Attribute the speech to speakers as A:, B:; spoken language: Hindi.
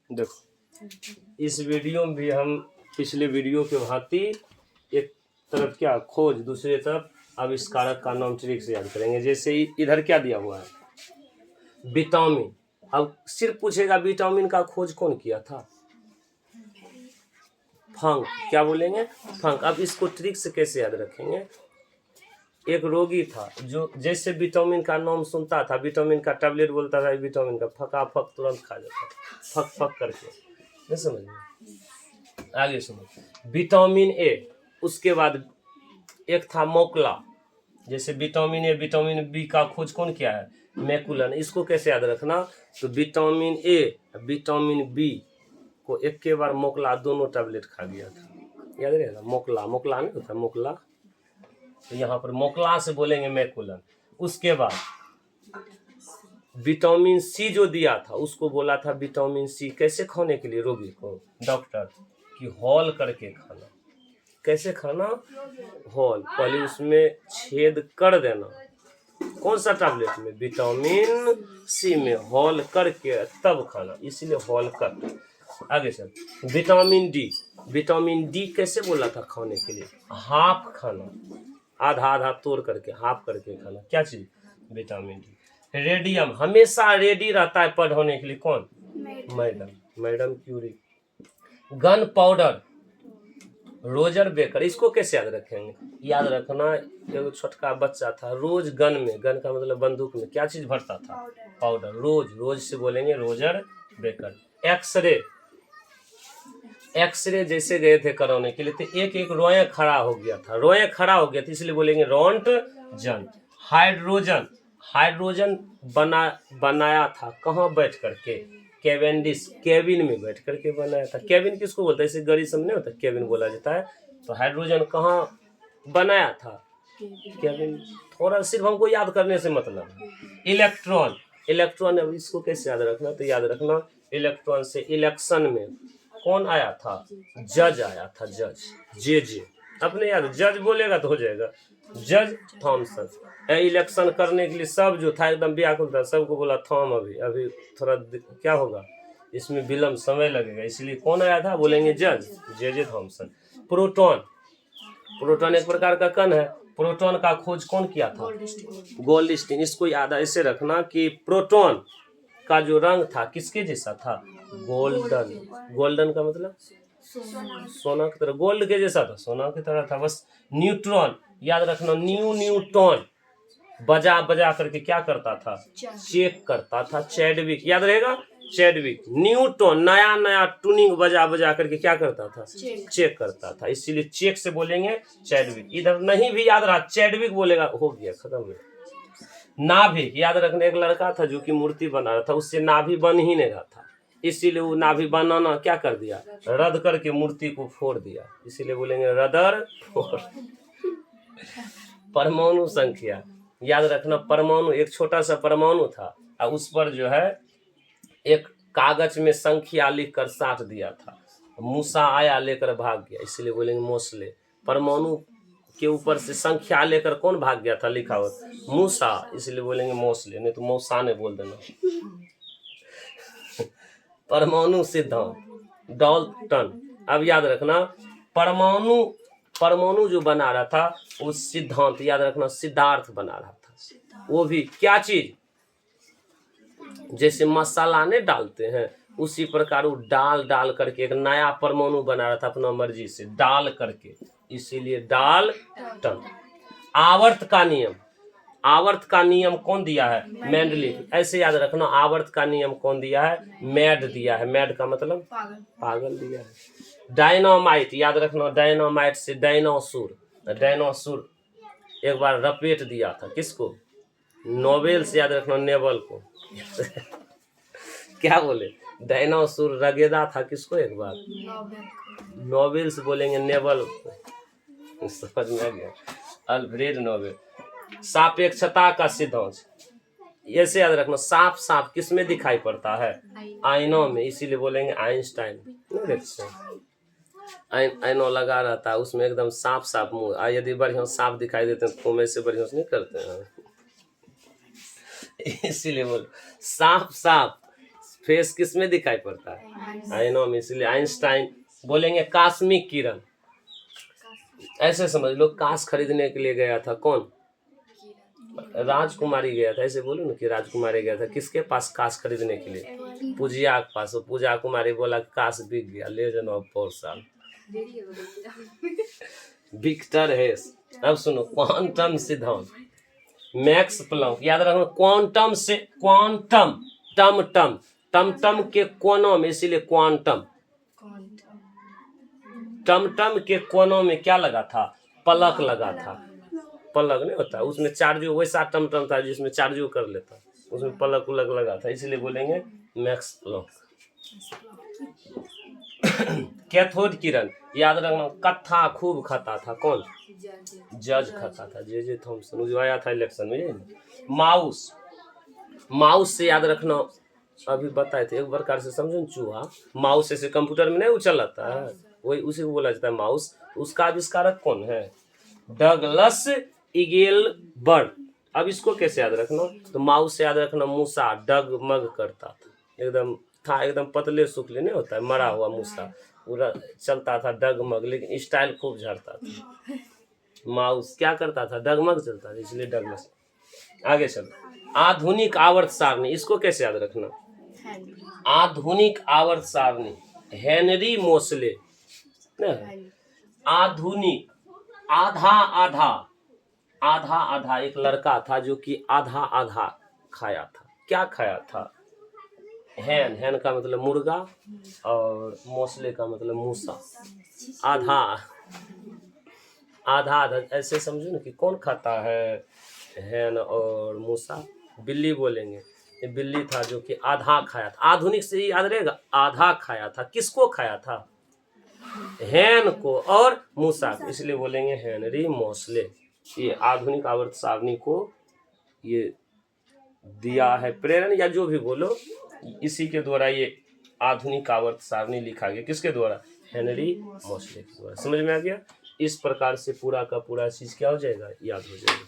A: देखो इस वीडियो में भी हम पिछले वीडियो के भांति एक तरफ क्या खोज, दूसरी तरफ आविष्कारक का नाम ट्रिक से याद करेंगे। जैसे इधर क्या दिया हुआ है, विटामिन। अब सिर्फ पूछेगा विटामिन का खोज कौन किया था, फंक। क्या बोलेंगे, फंक। अब इसको ट्रिक से कैसे याद रखेंगे, एक रोगी था जो जैसे विटामिन का नाम सुनता था, विटामिन का टैबलेट बोलता था, विटामिन का फकाफक तुरंत खा जाता था, फक फक करके। नहीं समझ में? आगे सुनो, विटामिन ए, उसके बाद एक था मोकला। जैसे विटामिन ए, विटामिन बी का खोज कौन किया है, मैकुलन। इसको कैसे याद रखना, तो विटामिन ए, विटामिन बी को एक के बार मोकला दोनों टैबलेट खा गया था, याद रहेगा। मोकला, मोकला नहीं होता, मोकला। तो यहाँ पर मोकला से बोलेंगे मैकुलन। उसके बाद विटामिन सी जो दिया था उसको बोला था विटामिन सी कैसे खाने के लिए रोगी को, डॉक्टर कि हॉल करके खाना। कैसे खाना, हॉल, पहले उसमें छेद कर देना। कौन सा टैबलेट में, विटामिन सी में हॉल करके तब खाना, इसीलिए हॉल कर। आगे चल, विटामिन डी। विटामिन डी कैसे बोला था खाने के लिए, हाफ खाना, आधा आधा तोड़ करके हाफ करके खाना। क्या चीज, विटामिन डी। रेडियम, हमेशा रेडी रहता है पढ़ने के लिए, कौन, madam, madam Curie. Gun powder, Roger Baker. इसको कैसे याद रखेंगे, याद रखना, एक छोटका बच्चा था, रोज गन में, गन का मतलब बंदूक में क्या चीज भरता था, पाउडर। रोज, रोज से बोलेंगे रोजर बेकर। एक्सरे, एक्सरे जैसे गए थे कराने के लिए तो एक एक रोए खड़ा हो गया था, रोए खड़ा हो गया था, इसलिए बोलेंगे रोंटजन। हाइड्रोजन, हाइड्रोजन बनाया था कहाँ बैठ करके, कैवेंडिश, केबिन में बैठ करके बनाया था। केबिन किसको बोलता है, इसे गड़ी समझ नहीं होता, केबिन बोला जाता है। तो हाइड्रोजन कहाँ बनाया था, केबिन। थोड़ा सिर्फ हमको याद करने से मतलब है। इलेक्ट्रॉन, इलेक्ट्रॉन, अब इसको कैसे याद रखना, तो याद रखना इलेक्ट्रॉन से इलेक्शन में कौन आया था, जज आया था, जज, जे अपने याद, जज बोलेगा तो हो जाएगा, जज थॉमसन। इलेक्शन करने के लिए सब जो था एकदम व्याकुल था, सबको बोला थॉम, अभी थोड़ा क्या होगा, इसमें विलम्ब समय लगेगा, इसलिए कौन आया था, बोलेंगे जज, जे थॉमसन। प्रोटॉन, प्रोटॉन एक प्रकार का कण है। प्रोटॉन का खोज कौन किया था, गोल्डस्टीन। इसको याद ऐसे रखना कि प्रोटॉन का जो रंग था किसके जैसा था, गोल्डन। गोल्डन का मतलब सोना की तरह, गोल्ड के जैसा था, सोना की तरह था बस। न्यूट्रॉन, याद रखना, न्यूटन बजा बजा करके क्या करता था, चेक करता था। चैडविक, याद रहेगा, चैडविक। न्यूटन नया नया ट्यूनिंग बजा बजा करके क्या करता था, चेक करता था, इसीलिए चेक से बोलेंगे चैडविक। इधर नहीं भी याद रहा, चैडविक बोलेगा, हो गया, खत्म हो। नाभि, याद रखना, एक लड़का था जो कि मूर्ति बना रहा था, उससे नाभि बन ही नहीं रहा था, इसीलिए वो नाभि बनाना क्या कर दिया, रद्द करके मूर्ति को फोड़ दिया, इसीलिए बोलेंगे रदर फोड़। परमाणु संख्या, याद रखना, परमाणु एक छोटा सा परमाणु था और उस पर जो है एक कागज में संख्या लिखकर साट दिया था, मूसा आया लेकर भाग गया, इसलिए बोलेंगे मोसले। परमाणु के ऊपर से संख्या लेकर कौन भाग गया था, लिखा हुआ मूसा, इसलिए बोलेंगे मोसले, नहीं तो मौसा ने बोल देना। परमाणु सिद्धांत, डाल्टन। अब याद रखना, परमाणु, परमाणु जो बना रहा था वो सिद्धांत, याद रखना, सिद्धार्थ बना रहा था। वो भी क्या चीज, जैसे मसाला नहीं डालते हैं उसी प्रकार वो डाल करके एक नया परमाणु बना रहा था अपना मर्जी से, डाल करके, इसीलिए डाल्टन। आवर्त का नियम, आवर्त का नियम कौन दिया है, मेंडलीफ। ऐसे याद रखना, आवर्त का नियम कौन दिया है, मैड दिया है, मैड का मतलब पागल दिया है। डायनामाइट, याद रखना, डायनामाइट से डायनासोर, डायनासोर एक बार रपेट दिया था, किसको, नोबेल से, याद रखना, नेबल को। क्या बोले, डायनासोर रगेदा था किसको, एक बार नोबेल से, बोलेंगे नेबल को। समझ में आ गया, अल्फ्रेड नोबेल। सापेक्षता का सिद्धांत, ऐसे याद रखना, साफ साफ किस में दिखाई पड़ता है, आईनों में, इसीलिए बोलेंगे आइंस्टाइन। नहीं देखते आईनों लगा रहता है उसमें एकदम साफ साफ मुंह, यदि बढ़िया साफ दिखाई देते हैं तो में से बढ़िया नहीं करते हैं। इसीलिए बोल साफ साफ फेस किस में दिखाई पड़ता है? आयनों में। इसलिए आइंस्टाइन बोलेंगे कास्मिक किरण। ऐसे समझ लो, काश खरीदने के लिए गया था कौन? राजकुमारी गया था। ऐसे बोलो ना कि राजकुमारी गया था किसके पास? काश खरीदने के लिए, पूजिया के पास। पूजा कुमारी बोला काश बिक गया, ले जाओ और साल। विक्टर हेस। अब सुनो, क्वांटम सिद्धांत, मैक्स प्लैंक। याद रखना, क्वांटम से क्वांटम, टम टम, टम टम के कोनों में, इसीलिए क्वांटम। टम टम के कोनों में क्या लगा था? पलक लगा था। पलक नहीं होता उसमें चार्जो, वैसा टम टम था जिसमें चार्जो कर लेता, उसमें पलक उलक लगा था, इसलिए बोलेंगे मैक्स प्लैंक। कैथोड किरण, याद रखना, कत्था खूब खाता था कौन? जज खाता था, जे थॉमसन, जो आया था इलेक्शन में। माउस, माउस से याद रखना, अभी बताए थे एक प्रकार से समझो न, चूहा। माउस ऐसे कंप्यूटर में नहीं उछलता है, वही उसी को बोला जाता है माउस। उसका आविष्कारक कौन है? डगलस इगेलबर्ट। अब इसको कैसे याद रखना? तो माउस से याद रखना, मूसा डगमग करता था, एकदम था, एकदम पतले सुखले नहीं होता है, मरा हुआ मूसा, पूरा चलता था डगमग, लेकिन स्टाइल खूब झाड़ता था। माउस क्या करता था? डगमग चलता था, इसलिए डगलस। आगे चलो, आधुनिक आवर्त सारणी, इसको कैसे याद रखना? आधुनिक आवर्त सारणी, हेनरी मोसले। आधुनिक, आधा आधा, आधा आधा, एक लड़का था जो कि आधा आधा खाया था। क्या खाया था? हैन, हैन का मतलब मुर्गा और मोसले का मतलब मूसा। आधा आधा आधा, ऐसे समझो ना कि कौन खाता है हैन और मूसा? बिल्ली बोलेंगे। ये बिल्ली था जो कि आधा खाया था। आधुनिक से ही याद रहेगा, आधा खाया था। किसको खाया था? हैन को और मूसा को, इसलिए बोलेंगे हेनरी मोसले। ये आधुनिक आवर्त सारणी को ये दिया है प्रेरण, या जो भी बोलो, इसी के द्वारा ये आधुनिक आवर्त सारणी लिखा गया। किसके द्वारा? हेनरी मोसले के द्वारा। समझ में आ गया? इस प्रकार से पूरा का पूरा चीज क्या हो जाएगा? याद हो जाएगा।